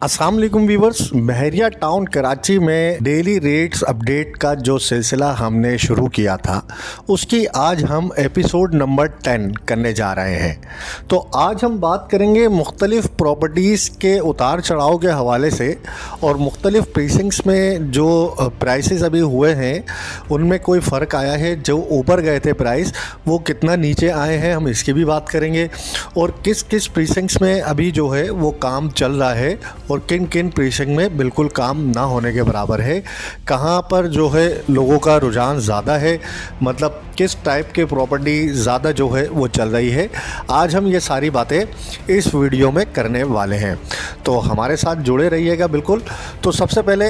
अस्सलाम वालेकुम व्यूवर्स। बहरिया टाउन कराची में डेली रेट्स अपडेट का जो सिलसिला हमने शुरू किया था उसकी आज हम एपिसोड नंबर 10 करने जा रहे हैं। तो आज हम बात करेंगे मुख्तलिफ़ प्रॉपर्टीज़ के उतार चढ़ाव के हवाले से और मुख्तलिफ़ प्रीसिंक्ट्स में जो प्राइसेस अभी हुए हैं उनमें कोई फ़र्क आया है, जो ऊपर गए थे प्राइस वो कितना नीचे आए हैं, हम इसकी भी बात करेंगे। और किस किस प्रीसिंक्ट्स में अभी जो है वो काम चल रहा है और किन किन प्रीसिंक्ट में बिल्कुल काम ना होने के बराबर है, कहाँ पर जो है लोगों का रुझान ज़्यादा है, मतलब किस टाइप के प्रॉपर्टी ज़्यादा जो है वो चल रही है। आज हम ये सारी बातें इस वीडियो में करने वाले हैं, तो हमारे साथ जुड़े रहिएगा बिल्कुल। तो सबसे पहले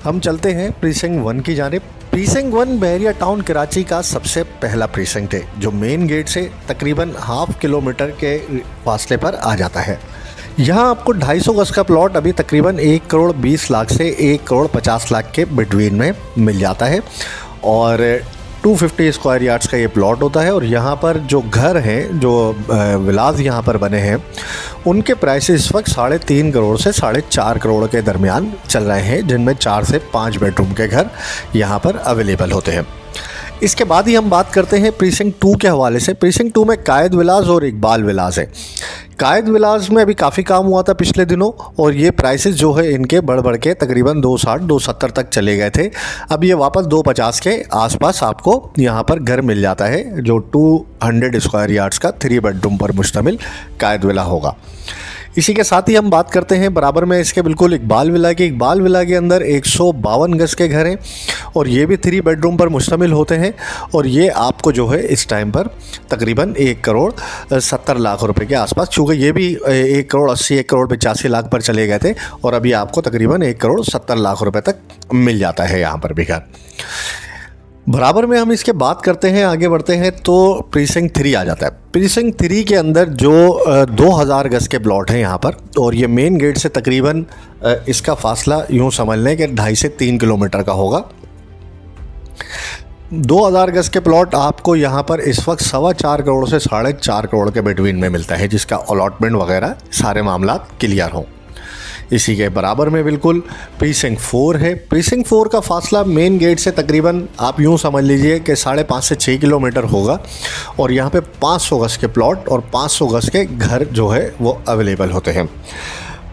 हम चलते हैं प्रीसिंक्ट 1 की जानिब। प्रीसिंक्ट 1 बहरिया टाउन कराची का सबसे पहला प्रीसिंक्ट है जो मेन गेट से तकरीबन हाफ किलोमीटर के फासले पर आ जाता है। यहाँ आपको 250 गज का प्लॉट अभी तकरीबन 1 करोड़ 20 लाख से 1 करोड़ 50 लाख के बिटवीन में मिल जाता है और 250 स्क्वायर यार्ड्स का ये प्लॉट होता है। और यहाँ पर जो घर हैं, जो विलाज यहाँ पर बने हैं, उनके प्राइसेस इस वक्त 3.5 करोड़ से 4.5 करोड़ के दरमियान चल रहे हैं, जिनमें 4 से 5 बेडरूम के घर यहाँ पर अवेलेबल होते हैं। इसके बाद ही हम बात करते हैं प्रीसिंक्ट 2 के हवाले से। प्रीसिंक्ट 2 में कायद विलास और इकबाल विलास है। कायद विलास में अभी काफ़ी काम हुआ था पिछले दिनों और ये प्राइसेस जो है इनके बढ़ बढ़ के तकरीबन 260-270 तक चले गए थे। अब ये वापस 250 के आसपास आपको यहाँ पर घर मिल जाता है, जो 200 स्क्वायर यार्ड्स का 3 बेडरूम पर मुश्तमिल कायद विला होगा। इसी के साथ ही हम बात करते हैं बराबर में इसके बिल्कुल इकबाल विला की। इकबाल विला के अंदर 152 गज के घर हैं और ये भी 3 बेडरूम पर मुश्तमिल होते हैं और ये आपको जो है इस टाइम पर तकरीबन 1 करोड़ 70 लाख रुपए के आसपास, चूँकि ये भी 1 करोड़ 80 1 करोड़ 85 लाख पर चले गए थे और अभी आपको तकरीबन 1 करोड़ 70 लाख रुपए तक मिल जाता है यहाँ पर भी घर। बराबर में हम इसके बात करते हैं, आगे बढ़ते हैं तो प्रीसिंक्ट 3 आ जाता है। प्रीसिंक्ट 3 के अंदर जो 2000 गज के प्लॉट हैं यहाँ पर और ये मेन गेट से तकरीबन इसका फासला यूँ समझ लें कि 2.5 से 3 किलोमीटर का होगा। 2000 गज के प्लॉट आपको यहाँ पर इस वक्त 4.25 करोड़ से 4.5 करोड़ के बिटवीन में मिलता है, जिसका अलॉटमेंट वगैरह सारे मामला क्लियर हों। इसी के बराबर में बिल्कुल प्रीसिंक्ट 4 है। प्रीसिंक्ट 4 का फासला मेन गेट से तकरीबन आप यूँ समझ लीजिए कि 5.5 से 6 किलोमीटर होगा और यहाँ पे 500 गज के प्लॉट और 500 गज के घर जो है वो अवेलेबल होते हैं।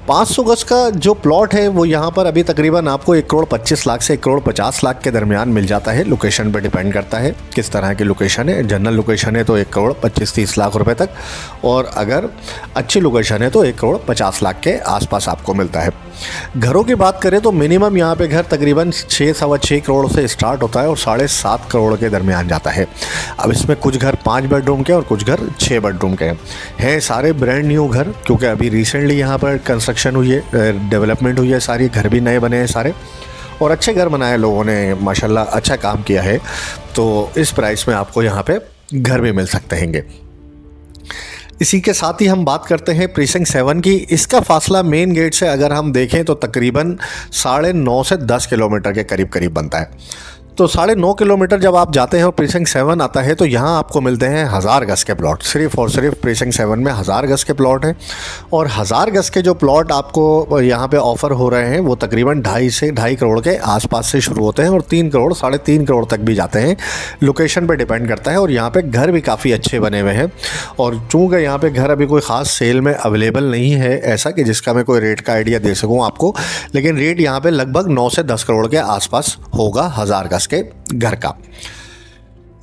500 गज का जो प्लॉट है वो यहाँ पर अभी तकरीबन आपको 1 करोड़ 25 लाख से 1 करोड़ 50 लाख के दरमियान मिल जाता है। लोकेशन पे डिपेंड करता है किस तरह की लोकेशन है। जनरल लोकेशन है तो 1 करोड़ 25-30 लाख रुपए तक और अगर अच्छी लोकेशन है तो 1 करोड़ 50 लाख के आसपास आपको मिलता है। घरों की बात करें तो मिनिमम यहाँ पे घर तकरीबन 6-6.25 करोड़ से स्टार्ट होता है और 7.5 करोड़ के दरमियान जाता है। अब इसमें कुछ घर 5 बेडरूम के और कुछ घर 6 बेडरूम के हैं। सारे ब्रांड न्यू घर, क्योंकि अभी रिसेंटली यहाँ पर कंस्ट्रक्शन हुई है, डेवलपमेंट हुई है, सारी घर भी नए बने हैं सारे और अच्छे घर बनाए लोगों ने, माशाल्लाह अच्छा काम किया है। तो इस प्राइस में आपको यहाँ पे घर भी मिल सकते हैंगे। इसी के साथ ही हम बात करते हैं प्रीसिंक्ट 7 की। इसका फासला मेन गेट से अगर हम देखें तो तकरीबन 9.5 से 10 किलोमीटर के करीब करीब बनता है। तो 9.5 किलोमीटर जब आप जाते हैं और प्रीसिंक्ट 7 आता है तो यहाँ आपको मिलते हैं 1000 गज के प्लॉट। सिर्फ और सिर्फ प्रीसिंक्ट 7 में 1000 गज के प्लॉट हैं और 1000 गज के जो प्लॉट आपको यहाँ पे ऑफ़र हो रहे हैं वो तकरीबन 2.5 से 2.5 करोड़ के आसपास से शुरू होते हैं और 3 करोड़ 3.5 करोड़ तक भी जाते हैं। लोकेशन पे डिपेंड करता है और यहाँ पे घर भी काफ़ी अच्छे बने हुए हैं और चूँकि यहाँ पे घर अभी कोई ख़ास सेल में अवेलेबल नहीं है ऐसा कि जिसका मैं कोई रेट का आइडिया दे सकूँ आपको, लेकिन रेट यहाँ पर लगभग 9 से 10 करोड़ के आसपास होगा 1000 गज के घर का।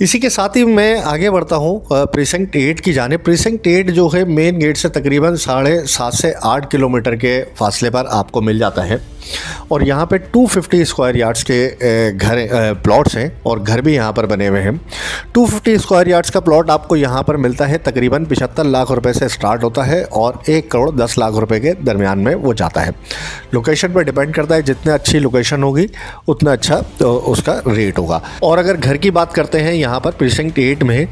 इसी के साथ ही मैं आगे बढ़ता हूँ प्रीसिंक्ट 8 की जाने। प्रीसिंक्ट 8 जो है मेन गेट से तकरीबन 7.5 से 8 किलोमीटर के फासले पर आपको मिल जाता है और यहाँ पे 250 स्क्वायर यार्ड्स के घर प्लॉट्स हैं और घर भी यहाँ पर बने हुए हैं। 250 स्क्वायर यार्ड्स का प्लॉट आपको यहाँ पर मिलता है तकरीबन 75 लाख रुपए से स्टार्ट होता है और 1 करोड़ 10 लाख रुपए के दरमियान में वो जाता है। लोकेशन पर डिपेंड करता है, जितनी अच्छी लोकेशन होगी उतना अच्छा तो उसका रेट होगा। और अगर घर की बात करते हैं यहाँ पर प्रीसिंक्ट 8 में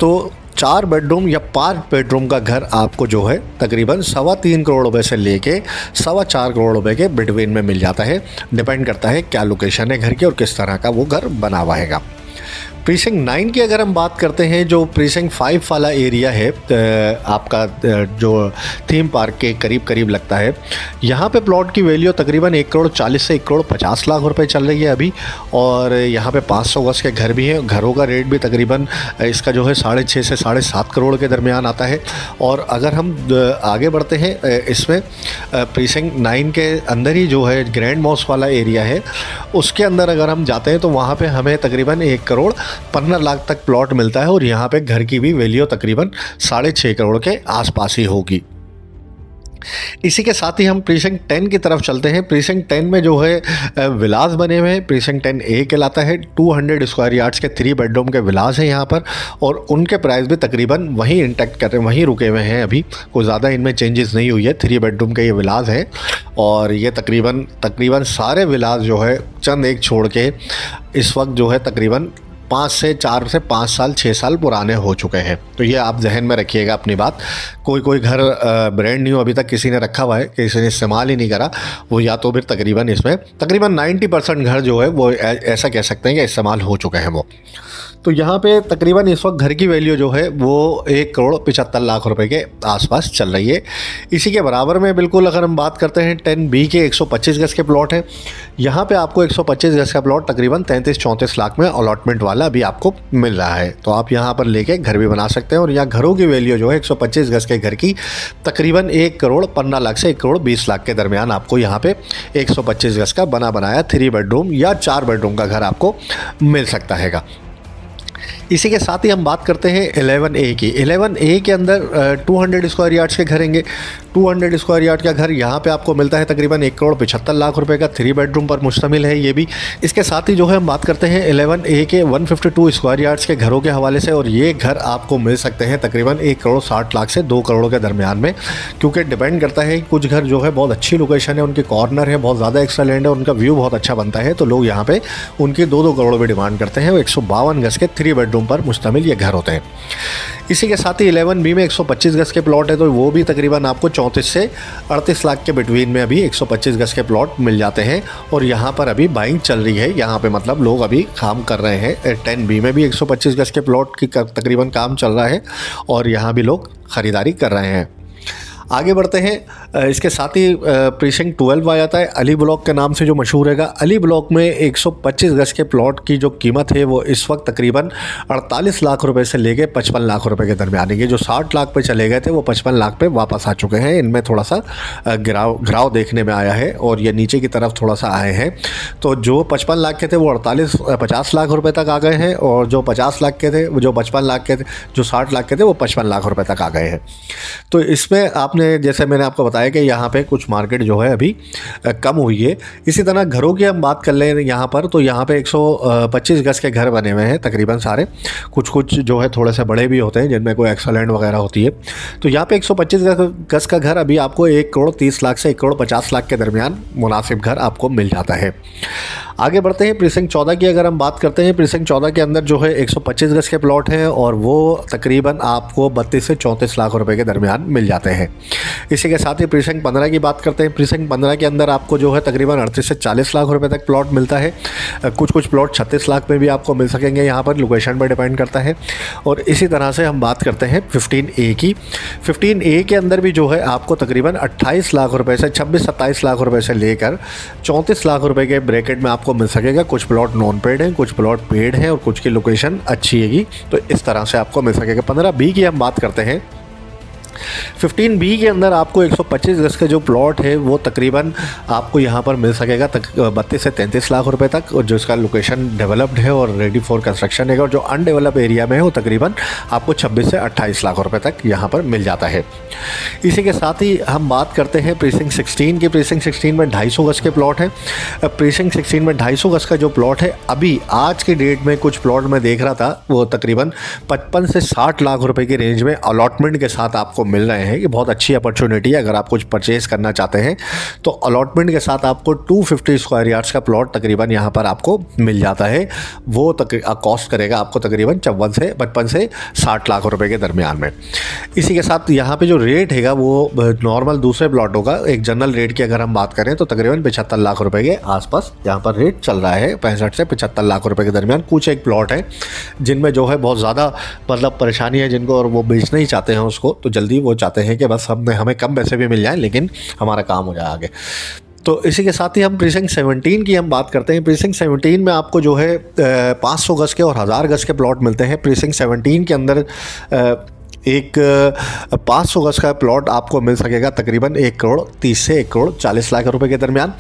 तो 4 बेडरूम या 5 बेडरूम का घर आपको जो है तकरीबन 3.25 करोड़ रुपए से लेके 4.25 करोड़ रुपए के बिटवीन में मिल जाता है। डिपेंड करता है क्या लोकेशन है घर की और किस तरह का वो घर बना हुआ हैगा। प्रीसिंक्ट 9 की अगर हम बात करते हैं, जो प्रीसिंक्ट 5 वाला एरिया है आपका जो थीम पार्क के करीब करीब लगता है, यहाँ पे प्लॉट की वैल्यू तकरीबन 1 करोड़ 40 से 1 करोड़ 50 लाख रुपए चल रही है अभी। और यहाँ पे 500 गज के घर भी हैं। घरों का रेट भी तकरीबन इसका जो है 6.5 से 7.5 करोड़ के दरमियान आता है। और अगर हम आगे बढ़ते हैं इसमें प्रीसिंक्ट 9 के अंदर ही जो है ग्रैंड मॉस्क वाला एरिया है, उसके अंदर अगर हम जाते हैं तो वहाँ पे हमें तकरीबन 1 करोड़ 15 लाख तक प्लॉट मिलता है। और यहाँ पे घर की भी वैल्यू तकरीबन 6.5 करोड़ के आसपास ही होगी। इसी के साथ ही हम प्रीसिंक्ट 10 की तरफ चलते हैं। प्रीसिंक्ट 10 में जो है विलास बने हुए हैं। प्रीसिंक्ट 10A कहलाता है। 200 स्क्वायर यार्ड्स के 3 बेडरूम के विलास हैं यहाँ पर, और उनके प्राइस भी तकरीबन वहीं इंटैक्ट कर रहे हैं, वहीं रुके हुए हैं अभी, कोई ज़्यादा इनमें चेंजेस नहीं हुई है। 3 बेडरूम के ये विलास हैं, और ये तकरीबन सारे विलास जो है चंद एक छोड़ के इस वक्त जो है तकरीबन 4 से 5 साल 6 साल पुराने हो चुके हैं। तो ये आप जहन में रखिएगा अपनी बात। कोई घर ब्रांड न्यू अभी तक किसी ने रखा हुआ है, किसी ने इस्तेमाल ही नहीं करा, वो या तो फिर तकरीबन 90% घर जो है वो ऐसा कह सकते हैं कि इस्तेमाल हो चुके हैं वो। तो यहाँ पे तकरीबन इस वक्त घर की वैल्यू जो है वो 1 करोड़ 75 लाख रुपए के आसपास चल रही है। इसी के बराबर में बिल्कुल अगर हम बात करते हैं 10B के 125 गज के प्लॉट है। यहाँ पे आपको 125 गज का प्लॉट तकरीबन 33-34 लाख में अलॉटमेंट वाला अभी आपको मिल रहा है। तो आप यहाँ पर लेके घर भी बना सकते हैं। और यहाँ घरों की वैल्यू जो है 125 गज के घर की तकरीबन 1 करोड़ 15 लाख से 1 करोड़ 20 लाख के दरमियान आपको यहाँ पे 125 गज का बनाया 3 बेडरूम या 4 बेडरूम का घर आपको मिल सकता है। इसी के साथ ही हम बात करते हैं 11A की। 11A के अंदर 200 स्क्वायर यार्ड्स के घर होंगे। 200 स्क्वायर यार्ड का घर यहाँ पे आपको मिलता है तकरीबन 1 करोड़ 75 लाख रुपए का। 3 बेडरूम पर मुश्तमिल है ये भी। इसके साथ ही जो है हम बात करते हैं 11A के 152 स्क्वायर यार्ड्स के घरों के हवाले से, और ये घर आपको मिल सकते हैं तकरीबन 1 करोड़ 60 लाख से 2 करोड़ के दरमियान में। क्योंकि डिपेंड करता है, कुछ घर जो है बहुत अच्छी लोकेशन है, उनके कॉर्नर है, बहुत ज़्यादा एक्स्ट्रा लैंड है, उनका व्यू बहुत अच्छा बनता है, तो लोग यहाँ पे उनकी 2-2 करोड़ भी डिमांड करते हैं। 152 गज के 3 बेडरूम पर मुश्तमिल ये घर होते हैं। इसी के साथ ही 11B में 125 गज के प्लॉट है, तो वो भी तकरीबन आपको 34 से 38 लाख के बिटवीन में अभी 125 गज के प्लॉट मिल जाते हैं। और यहाँ पर अभी बाइंग चल रही है, यहाँ पे मतलब लोग अभी काम कर रहे हैं। 10B में भी 125 गज के प्लॉट की तकरीबन काम चल रहा है, और यहाँ भी लोग ख़रीदारी कर रहे हैं। आगे बढ़ते हैं। इसके साथ ही प्रीसिंक्ट 12 आ जाता है, अली ब्लॉक के नाम से जो मशहूर हैगा। अली ब्लॉक में 125 गज के प्लॉट की जो कीमत है वो इस वक्त तकरीबन 48 लाख रुपए से लेके 55 लाख रुपए के दरमियान है। ये जो 60 लाख पे चले गए थे वो 55 लाख पे वापस आ चुके हैं। इनमें थोड़ा सा गिराव देखने में आया है, और ये नीचे की तरफ थोड़ा सा आए हैं। तो जो 55 लाख के थे वो 50 लाख रुपये तक आ गए हैं, और जो 50 लाख के थे, जो 55 लाख के थे, जो 60 लाख के थे वो 55 लाख रुपये तक आ गए हैं। तो इसमें आपने, जैसे मैंने आपको बताया कि यहाँ पे कुछ मार्केट जो है अभी कम हुई है। इसी तरह घरों की हम बात कर लें यहाँ पर, तो यहाँ पे 125 गज के घर बने हुए हैं तकरीबन सारे। कुछ जो है थोड़े से बड़े भी होते हैं, जिनमें कोई एक्स्ट्रा लैंड वगैरह होती है। तो यहाँ पे 125 गज का घर अभी आपको 1 करोड़ 30 लाख से 1 करोड़ 50 लाख के दरमियान मुनासिब घर आपको मिल जाता है। आगे बढ़ते हैं। प्रीसिंक्ट 14 की अगर हम बात करते हैं, प्रीसिंक्ट 14 के अंदर जो है 125 गज के प्लॉट हैं, और वो तकरीबन आपको 32 से 34 लाख रुपए के दरमियान मिल जाते हैं। इसी के साथ ही प्रीसिंक्ट 15 की बात करते हैं। प्रीसिंक्ट 15 के अंदर आपको जो है तकरीबन 38 से 40 लाख रुपए तक प्लॉट मिलता है। कुछ प्लॉट 36 लाख में भी आपको मिल सकेंगे, यहाँ पर लोकेशन पर डिपेंड करता है। और इसी तरह से हम बात करते हैं 15A की। 15A के अंदर भी जो है आपको तकरीबन 28 लाख रुपए से 26-27 लाख रुपए से लेकर 34 लाख रुपए के ब्रैकेट में आपको मिल सकेगा। कुछ प्लॉट नॉन पेड हैं, कुछ प्लॉट पेड हैं, और कुछ की लोकेशन अच्छी हैगी, तो इस तरह से आपको मिल सकेगा। 15B की हम बात करते हैं। 15B के अंदर आपको 125 गज का जो प्लॉट है वो तकरीबन आपको यहाँ पर मिल सकेगा 32 से 33 लाख रुपए तक, और जो इसका लोकेशन डेवलप्ड है और रेडी फॉर कंस्ट्रक्शन है। और जो अनडेवलप एरिया में है वो तकरीबन आपको 26 से 28 लाख रुपए तक यहाँ पर मिल जाता है। इसी के साथ ही हम बात करते हैं प्रीसिंक्ट 16 की। प्रीसिंक्ट 16 में 250 गज के प्लॉट है। प्रीसिंक्ट 16 में 250 गज का जो प्लॉट है, अभी आज की डेट में कुछ प्लॉट में देख रहा था वो तकरीबन 55 से 60 लाख रुपए की रेंज में अलॉटमेंट के साथ आपको आपको मिल रहे हैं। ये बहुत अच्छी अपॉर्चुनिटी है अगर आप कुछ परचेज़ करना चाहते हैं तो अलॉटमेंट के साथ आपको 250 स्क्वायर यार्ड्स का प्लॉट तकरीबन यहाँ पर आपको मिल जाता है। वो कॉस्ट करेगा आपको तकरीबन 55 से 60 लाख रुपए के दरमियान में। इसी के साथ यहाँ पे जो रेट हैगा वो नॉर्मल दूसरे प्लॉटों का एक जनरल रेट की अगर हम बात करें तो तकरीबन 75 लाख रुपए के आसपास यहाँ पर रेट चल रहा है। 65 से 75 लाख रुपए के दरमियान कुछ एक प्लॉट है जिनमें जो है बहुत ज़्यादा मतलब परेशानी है जिनको, और वो बेचना ही चाहते हैं उसको, तो जल्दी वो चाहते हैं कि बस हमें कम पैसे भी मिल जाए लेकिन हमारा काम हो जाए आगे। तो इसी के साथ ही हम प्रीसिंक्ट 17 की हम बात करते हैं। प्रीसिंक्ट 17 में आपको जो है 500 गज के और 1000 गज के प्लॉट मिलते हैं। प्रीसिंक्ट 17 के अंदर एक 500 गज का प्लॉट आपको मिल सकेगा तकरीबन 1 करोड़ 30 से 1 करोड़ 40 लाख रुपए के दरमियान।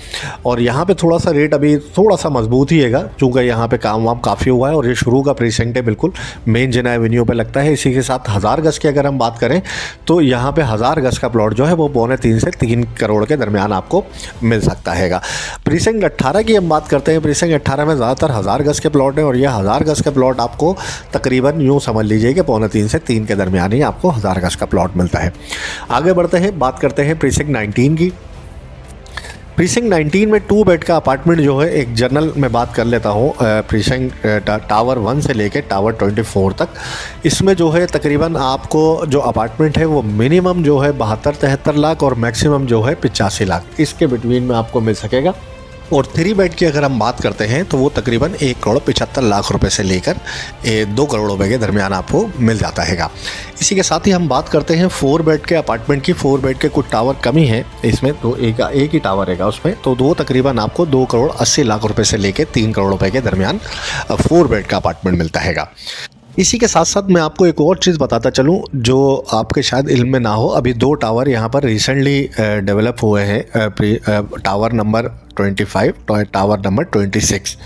और यहाँ पे थोड़ा सा रेट अभी थोड़ा सा मजबूत ही हैगा क्योंकि यहाँ पे काम वाम काफ़ी हुआ है और ये शुरू का प्रीसिंक्ट है, बिल्कुल मेन जिना एवेन्यू पे लगता है। इसी के साथ 1000 गज की अगर हम बात करें तो यहाँ पे 1000 गज का प्लॉट जो है वो 2.25 से 3 करोड़ के दरमियान आपको मिल सकता हैगा। प्रीसिंक्ट 18 की हम बात करते हैं। प्रीसिंक्ट 18 में ज़्यादातर 1000 गज के प्लॉट हैं और यह 1000 गज के प्लॉट आपको तकरीबन यूँ समझ लीजिए कि 2.25 से 3 के दरमियान ही आपको 1000 गज का प्लॉट मिलता है। आगे बढ़ते हैं, बात करते हैं प्रीसिंक्ट 19 की। प्रीसिंक्ट 19 में 2 बेड का अपार्टमेंट जो है, एक जनरल में बात कर लेता हूँ, प्रीसिंक्ट टावर 1 से लेके टावर 24 तक। इसमें जो है तकरीबन आपको जो अपार्टमेंट है वो मिनिमम जो है 72-73 लाख और मैक्सिमम जो है 85 लाख इसके बिटवीन में आपको मिल सकेगा। और 3 बेड की अगर हम बात करते हैं तो वो तकरीबन 1 करोड़ 75 लाख रुपए से लेकर 2 करोड़ रुपए के दरमियान आपको मिल जाता हैगा। इसी के साथ ही हम बात करते हैं 4 बेड के अपार्टमेंट की। 4 बेड के कुछ टावर कमी है इसमें, तो एक ही टावर रहेगा उसमें, तो वो तकरीबन आपको 2 करोड़ 80 लाख रुपए से लेकर 3 करोड़ रुपए के दरमियान 4 बेड का अपार्टमेंट मिलता हैगा। इसी के साथ साथ मैं आपको एक और चीज़ बताता चलूं जो आपके शायद इल्म में ना हो। अभी 2 टावर यहाँ पर रिसेंटली डेवलप हुए हैं, टावर नंबर 25 टावर नंबर 26।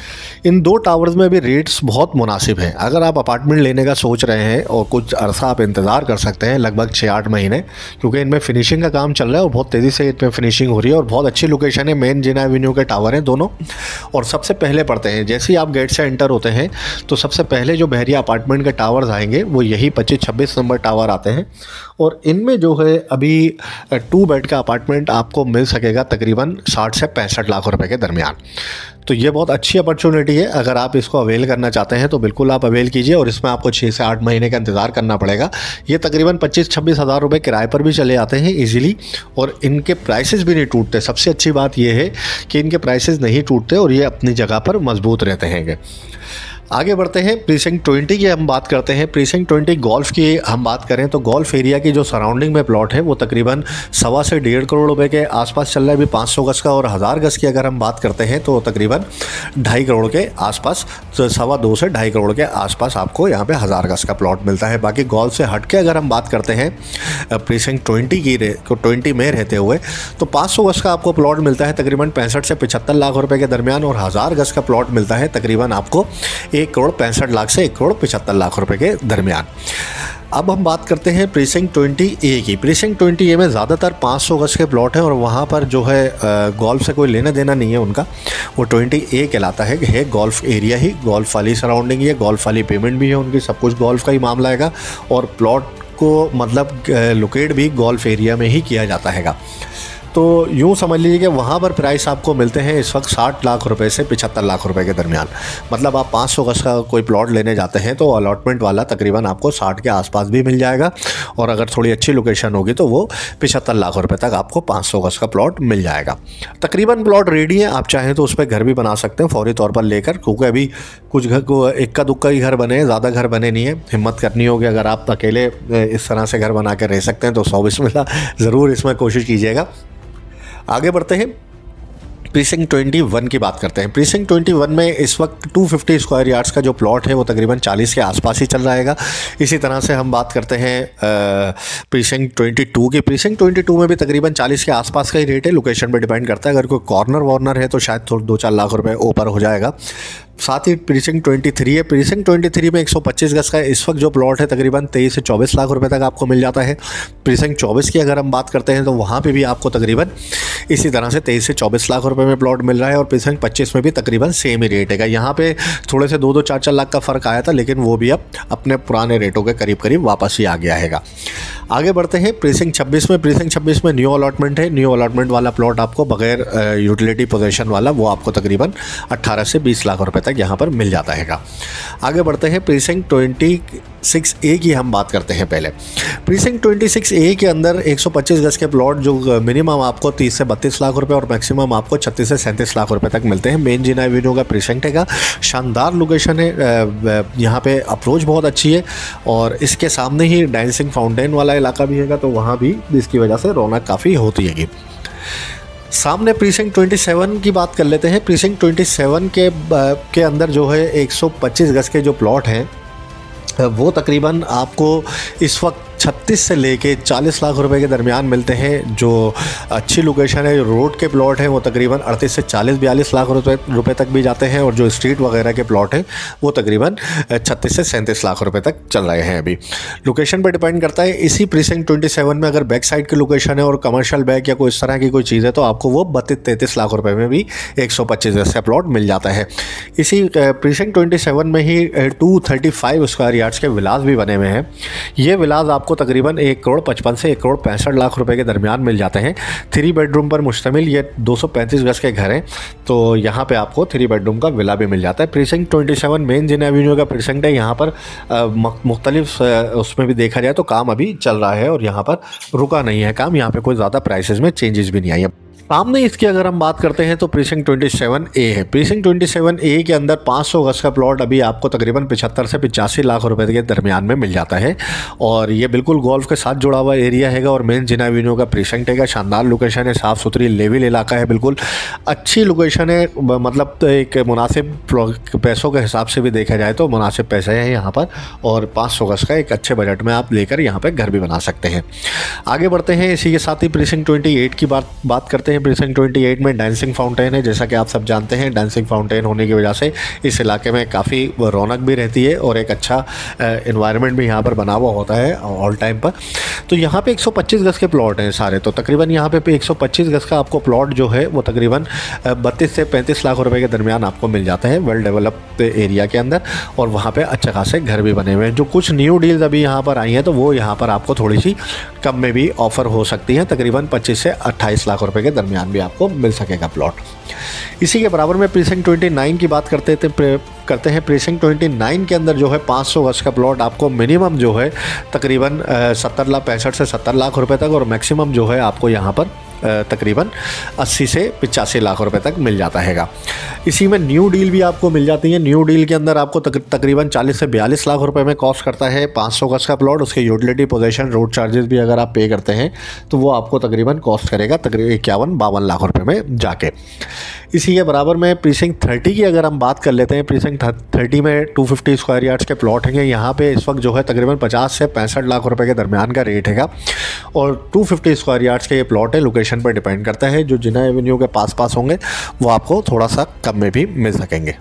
इन 2 टावर्स में भी रेट्स बहुत मुनासिब हैं। अगर आप अपार्टमेंट लेने का सोच रहे हैं और कुछ अरसा आप इंतज़ार कर सकते हैं, लगभग 6-8 महीने, क्योंकि इनमें फिनिशिंग का काम चल रहा है और बहुत तेज़ी से इनमें फिनिशिंग हो रही है और बहुत अच्छी लोकेशन है। मेन जिना एवेन्यू के टावर हैं दोनों और सबसे पहले पड़ते हैं, जैसे ही आप गेट से एंटर होते हैं तो सबसे पहले जो बहरिया अपार्टमेंट के टावर्स आएंगे वो यही 25-26 नंबर टावर आते हैं। और इनमें जो है अभी 2 बेड का अपार्टमेंट आपको मिल सकेगा तकरीबन 60 से 65 लाख रुपए के दरमियान। तो ये बहुत अच्छी अपॉर्चुनिटी है। अगर आप इसको अवेल करना चाहते हैं तो बिल्कुल आप अवेल कीजिए और इसमें आपको 6 से 8 महीने का इंतज़ार करना पड़ेगा। ये तकरीबन 25-26 हज़ार रुपये किराए पर भी चले आते हैं इजीली और इनके प्राइसेस भी नहीं टूटते। सबसे अच्छी बात ये है कि इनके प्राइसेस नहीं टूटते और ये अपनी जगह पर मजबूत रहते हैं। आगे बढ़ते हैं, प्रीसिंक्ट 20 की हम बात करते हैं। प्रीसिंक्ट 20 गोल्फ की हम बात करें तो गोल्फ एरिया की जो सराउंडिंग में प्लॉट है वो तकरीबन 1.25 से 1.5 करोड़ रुपए के आसपास चल रहा है अभी 500 गज का। और 1000 गज की अगर हम बात करते हैं तो तकरीबन 2.5 करोड़ के आसपास, तो 2.25 से 2.5 करोड़ के आसपास आपको यहाँ पे 1000 गज का प्लॉट मिलता है। बाकी गोल्फ से हट के अगर हम बात करते हैं प्रीसिंक्ट 20 में रहते हुए तो 500 गज का आपको प्लॉट मिलता है तकरीबन 65 से 75 लाख रुपए के दरमियान और 1000 गज का प्लॉट मिलता है तकरीबन आपको 1 करोड़ 65 लाख से 1 करोड़ 75 लाख रुपए के दरमियान। अब हम बात करते हैं प्रीसिंक्ट 20A की। प्रीसिंक्ट 20A में ज़्यादातर 500 गज के प्लॉट हैं और वहाँ पर जो है गोल्फ से कोई लेना देना नहीं है उनका। वो 20A कहलाता है गोल्फ एरिया ही, गोल्फ वाली सराउंडिंग है, गोल्फ वाली पेमेंट भी है उनकी, सब कुछ गोल्फ का ही मामला हैगा और प्लॉट को मतलब लोकेट भी गोल्फ एरिया में ही किया जाता हैगा। तो यूँ समझ लीजिए कि वहाँ पर प्राइस आपको मिलते हैं इस वक्त 60 लाख रुपए से 75 लाख रुपए के दरमियान। मतलब आप 500 गज का कोई प्लॉट लेने जाते हैं तो अलॉटमेंट वाला तकरीबन आपको 60 के आसपास भी मिल जाएगा और अगर थोड़ी अच्छी लोकेशन होगी तो वो 75 लाख रुपए तक आपको 500 गज का प्लॉट मिल जाएगा। तकरीबन प्लॉट रेडी है, आप चाहें तो उस पर घर भी बना सकते हैं फौरी तौर पर लेकर, क्योंकि अभी कुछ घर को इक्का दुक्का ही घर बने हैं, ज़्यादा घर बने नहीं है। हिम्मत करनी होगी, अगर आप अकेले इस तरह से घर बना कर रह सकते हैं तो 100 बिस्मिल्लाह ज़रूर इसमें कोशिश कीजिएगा। आगे बढ़ते हैं, प्रीसिंक्ट 21 की बात करते हैं। प्रीसिंक्ट 21 में इस वक्त 250 स्क्वायर यार्ड्स का जो प्लॉट है वो तकरीबन 40 के आसपास ही चल रहा है। इसी तरह से हम बात करते हैं प्रीसिंक्ट 22 की। प्रीसिंक्ट 22 में भी तकरीबन 40 के आसपास का ही रेट है, लोकेशन पे डिपेंड करता है। अगर कोई कॉर्नर वॉर्नर है तो शायद 2-4 लाख रुपए ऊपर हो जाएगा। साथ ही प्रीसिंक्ट 23 है। प्रीसिंक्ट 23 में 125 गज का इस वक्त जो प्लॉट है तकरीबन 23 से 24 लाख रुपए तक आपको मिल जाता है। प्रीसिंक्ट 24 की अगर हम बात करते हैं तो वहाँ पे भी आपको तकरीबन इसी तरह से 23 से 24 लाख रुपए में प्लॉट मिल रहा है और प्रीसिंक्ट 25 में भी तकरीबन सेम ही रेट है। यहाँ पे थोड़े से 2-4 लाख का फ़र्क आया था, लेकिन वो भी अब अपने पुराने रेटों के करीब करीब वापस ही आ गया है। आगे बढ़ते हैं प्रीसिंक्ट 26 में। प्रीसिंक्ट 26 में न्यू अलॉटमेंट है। न्यू अलॉटमेंट वाला प्लॉट आपको बगैर यूटिलिटी पोजीशन वाला वो आपको तकरीबन 18 से 20 लाख रुपए तक यहाँ पर मिल जाता है। आगे बढ़ते हैं प्रीसिंक्ट 26A की हम बात करते हैं पहले। प्रीसिंक्ट 26A के अंदर 125 गज के प्लॉट जो मिनिमम आपको 30 से 32 लाख रुपए और मैक्सिमम आपको 36 से 37 लाख रुपए तक मिलते हैं। मेन जीना एवेन्यू का प्रीसिंक्ट है, शानदार लोकेशन है, यहाँ पे अप्रोच बहुत अच्छी है और इसके सामने ही डांसिंग फाउंटेन वाला इलाका भी है, तो वहाँ भी इसकी वजह से रौनक काफ़ी होती है। सामने प्रीसिंक्ट 27 की बात कर लेते हैं। प्रीसिंक्ट 27 के अंदर जो है 125 गज के जो प्लॉट हैं वो तकरीबन आपको इस वक्त 36 से लेके 40 लाख रुपए के दरमियान मिलते हैं। जो अच्छी लोकेशन है, रोड के प्लॉट हैं वो तकरीबन 38 से 40-42 लाख रुपए तक भी जाते हैं और जो स्ट्रीट वगैरह के प्लॉट हैं वो तकरीबन 36 से 37 लाख रुपए तक चल रहे हैं। अभी लोकेशन पर डिपेंड करता है। इसी प्रीसिंक्ट 27 में अगर बैक साइड की लोकेशन है और कमर्शियल बैक या कोई इस तरह की कोई चीज़ है तो आपको वो 32-33 लाख रुपये में भी 125 गज का प्लॉट मिल जाता है। इसी प्रीसिंक्ट 27 में ही 235 स्क्वायर यार्ड्स के विलास भी बने हुए हैं। ये विलास आपको तकरीबन 1 करोड़ 55 से 1 करोड़ 65 लाख रुपए के दरमियान मिल जाते हैं। 3 बेडरूम पर मुश्तमिल ये 235 गज के घर हैं, तो यहाँ पे आपको 3 बेडरूम का विला भी मिल जाता है। प्रीसिंक्ट 27 मेन जिना एवेन्यू का प्रीसिंक्ट है। यहाँ पर मुख्तलिफ उसमें भी देखा जाए तो काम अभी चल रहा है और यहाँ पर रुका नहीं है काम। यहाँ पर कोई ज़्यादा प्राइसेस में चेंजेस भी नहीं आई है। सामने इसकी अगर हम बात करते हैं तो प्रीसिंक्ट 27A है। प्रीसिंक्ट 27A के अंदर 500 गज का प्लॉट अभी आपको तकरीबन 75 से 85 लाख रुपए के दरमियान में मिल जाता है और ये बिल्कुल गोल्फ के साथ जुड़ा हुआ एरिया है और मेन जिना एवेन्यू का प्रीसिंक्ट है। शानदार लोकेशन है, साफ़ सुथरी लेवल इलाका है, बिल्कुल अच्छी लोकेशन है। मतलब तो एक मुनासिब पैसों के हिसाब से भी देखा जाए तो मुनासिब पैसे हैं यहाँ पर और 500 गज का एक अच्छे बजट में आप लेकर यहाँ पर घर भी बना सकते हैं। आगे बढ़ते हैं, इसी के साथ ही प्रीसिंक्ट 28 की बात करते हैं। प्रीसिंक्ट 28 में डांसिंग फाउंटेन है। जैसा कि आप सब जानते हैं, डांसिंग फाउंटेन होने की वजह से इस इलाके में काफ़ी रौनक भी रहती है और एक अच्छा एनवायरनमेंट भी यहाँ पर बना हुआ होता है ऑल टाइम पर। तो यहाँ पे 125 गज के प्लॉट हैं सारे, तो तकरीबन यहाँ पे 125 गज का आपको प्लॉट जो है वो तकरीबन 32 से 35 लाख रुपए के दरमियान आपको मिल जाता है वेल डेवलप्ड एरिया के अंदर और वहाँ पे अच्छे खासे घर भी बने हुए हैं। जो कुछ न्यू डील्स अभी यहाँ पर आई हैं तो वो यहाँ पर आपको थोड़ी सी कम में भी ऑफ़र हो सकती हैं, तकरीबन 25 से 28 लाख रुपए के दरमियान भी आपको मिल सकेगा प्लॉट। इसी के बराबर में प्रीसिंक्ट 29 की बात करते हैं। प्रीसिंक्ट 29 के अंदर जो है 500 गज का प्लॉट आपको मिनिमम जो है तकरीबन 65 से 70 लाख रुपए तक और मैक्सिमम जो है आपको यहाँ पर तकरीबन 80 से 85 लाख रुपए तक मिल जाता हैगा। इसी में न्यू डील भी आपको मिल जाती है। न्यू डील के अंदर आपको तकरीबन 40 से 42 लाख रुपए में कॉस्ट करता है 500 गज का प्लॉट। उसके यूटिलिटी पोजीशन रोड चार्जेस भी अगर आप पे करते हैं तो वो आपको तकरीबन कॉस्ट करेगा तकरीबन 51-52 लाख रुपए में जाके। इसी के बराबर में प्रीसिंक्ट 30 की अगर हम बात कर लेते हैं, प्रीसिंक्ट 30 में 250 स्क्वायर यार्ड्स के प्लॉट हैं। यहाँ पे इस वक्त जो है तकरीबन 50 से 65 लाख रुपए के दरमियान का रेट हैगा और 250 स्क्वायर यार्ड्स के ये प्लॉट है। लोकेशन पर डिपेंड करता है, जो जिना एवेन्यू के पास होंगे वो आपको थोड़ा सा कम में भी मिल सकेंगे।